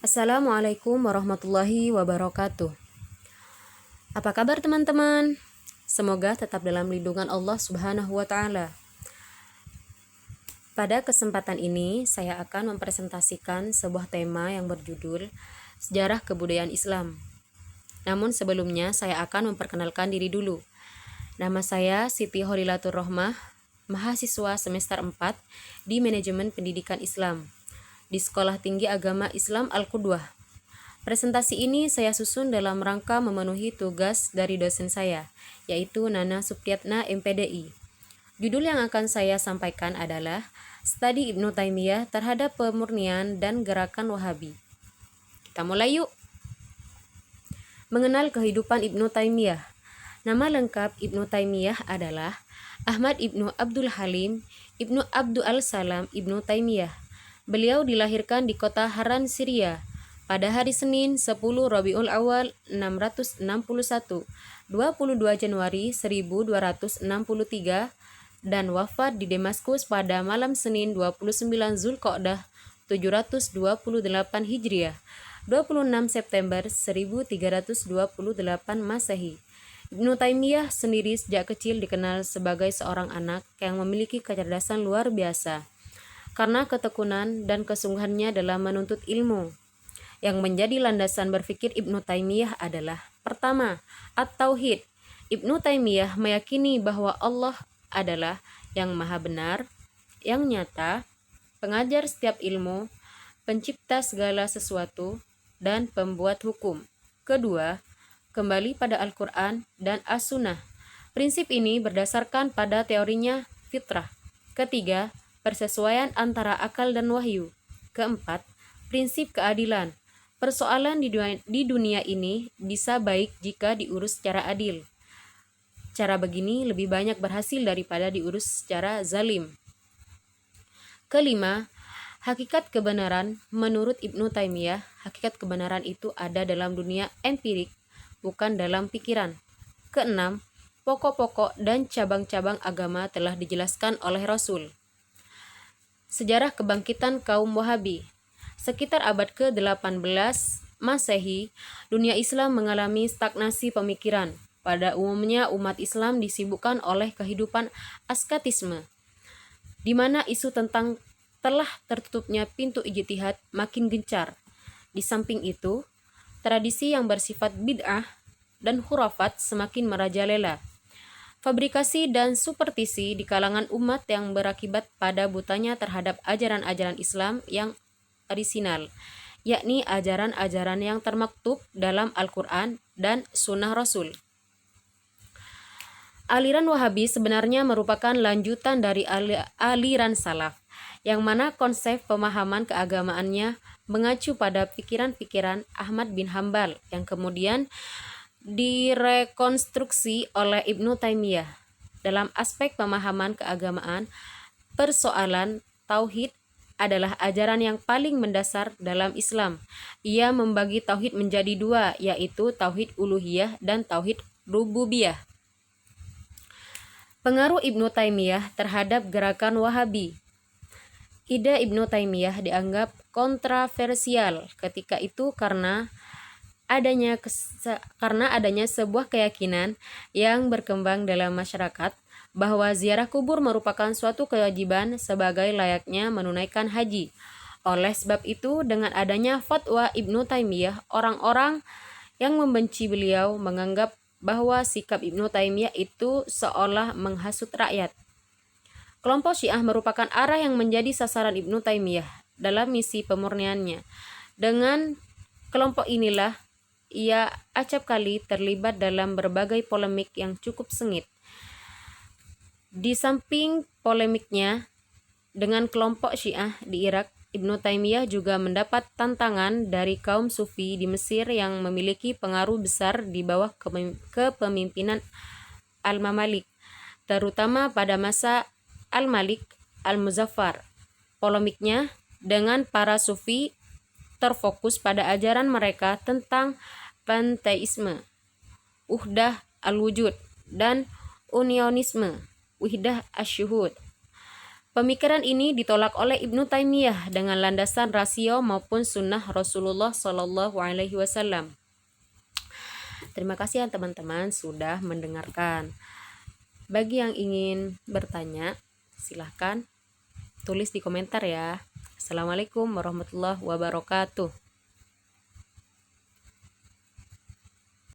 Assalamualaikum warahmatullahi wabarakatuh. Apa kabar teman-teman? Semoga tetap dalam lindungan Allah Subhanahu wa Ta'ala. Pada kesempatan ini, saya akan mempresentasikan sebuah tema yang berjudul Sejarah Kebudayaan Islam. Namun sebelumnya, saya akan memperkenalkan diri dulu. Nama saya Siti Holilatur Rohmah, mahasiswa semester 4 di Manajemen Pendidikan Islam di Sekolah Tinggi Agama Islam Al-Qudwah. Presentasi ini saya susun dalam rangka memenuhi tugas dari dosen saya, yaitu Nana Supriyatna MPDI. Judul yang akan saya sampaikan adalah Studi Ibnu Taimiyah terhadap Pemurnian dan Gerakan Wahabi. Kita mulai yuk. Mengenal kehidupan Ibnu Taimiyah. Nama lengkap Ibnu Taimiyah adalah Ahmad Ibnu Abdul Halim Ibnu Abdul Salam Ibnu Taimiyah. Beliau dilahirkan di kota Haran, Syria, pada hari Senin 10 Rabiul Awal 661, 22 Januari 1263, dan wafat di Damaskus pada malam Senin 29 Zulqa'dah 728 Hijriah, 26 September 1328 Masehi. Ibnu Taimiyah sendiri sejak kecil dikenal sebagai seorang anak yang memiliki kecerdasan luar biasa karena ketekunan dan kesungguhannya dalam menuntut ilmu. Yang menjadi landasan berpikir Ibnu Taimiyah adalah: pertama, At-Tauhid. Ibnu Taimiyah meyakini bahwa Allah adalah yang maha benar, yang nyata, pengajar setiap ilmu, pencipta segala sesuatu, dan pembuat hukum. Kedua, kembali pada Al-Quran dan As-Sunnah. Prinsip ini berdasarkan pada teorinya fitrah. Ketiga, persesuaian antara akal dan wahyu. Keempat, prinsip keadilan. Persoalan di dunia ini bisa baik jika diurus secara adil. Cara begini lebih banyak berhasil daripada diurus secara zalim. Kelima, hakikat kebenaran. Menurut Ibnu Taimiyah, hakikat kebenaran itu ada dalam dunia empirik, bukan dalam pikiran. Keenam, pokok-pokok dan cabang-cabang agama telah dijelaskan oleh Rasul. Sejarah kebangkitan kaum Wahabi. Sekitar abad ke-18 Masehi, dunia Islam mengalami stagnasi pemikiran. Pada umumnya umat Islam disibukkan oleh kehidupan asketisme, di mana isu tentang telah tertutupnya pintu ijtihad makin gencar. Di samping itu, tradisi yang bersifat bid'ah dan khurafat semakin merajalela. Fabrikasi dan superstisi di kalangan umat yang berakibat pada butanya terhadap ajaran-ajaran Islam yang orisinal, yakni ajaran-ajaran yang termaktub dalam Al-Quran dan Sunnah Rasul. Aliran Wahabi sebenarnya merupakan lanjutan dari aliran Salaf, yang mana konsep pemahaman keagamaannya mengacu pada pikiran-pikiran Ahmad bin Hambal yang kemudian direkonstruksi oleh Ibnu Taimiyah. Dalam aspek pemahaman keagamaan, persoalan tauhid adalah ajaran yang paling mendasar dalam Islam. Ia membagi tauhid menjadi dua, yaitu tauhid uluhiyah dan tauhid rububiyah. Pengaruh Ibnu Taimiyah terhadap gerakan Wahabi. Ide Ibnu Taimiyah dianggap kontroversial ketika itu karena adanya sebuah keyakinan yang berkembang dalam masyarakat bahwa ziarah kubur merupakan suatu kewajiban sebagai layaknya menunaikan haji. Oleh sebab itu, dengan adanya fatwa Ibnu Taimiyah, orang-orang yang membenci beliau menganggap bahwa sikap Ibnu Taimiyah itu seolah menghasut rakyat. Kelompok Syiah merupakan arah yang menjadi sasaran Ibnu Taimiyah dalam misi pemurniannya. Dengan kelompok inilah ia acap kali terlibat dalam berbagai polemik yang cukup sengit. Di samping polemiknya dengan kelompok Syiah di Irak, Ibnu Taimiyah juga mendapat tantangan dari kaum Sufi di Mesir yang memiliki pengaruh besar di bawah kepemimpinan Al-Mamalik, terutama pada masa Al-Malik Al-Muzaffar. Polemiknya dengan para Sufi terfokus pada ajaran mereka tentang panteisme, uhdah al-wujud, dan unionisme, wihdah asyuhud. Pemikiran ini ditolak oleh Ibnu Taimiyah dengan landasan rasio maupun sunnah Rasulullah Shallallahu Alaihi Wasallam. Terima kasih ya teman-teman sudah mendengarkan. Bagi yang ingin bertanya, silahkan tulis di komentar ya. Assalamualaikum warahmatullahi wabarakatuh.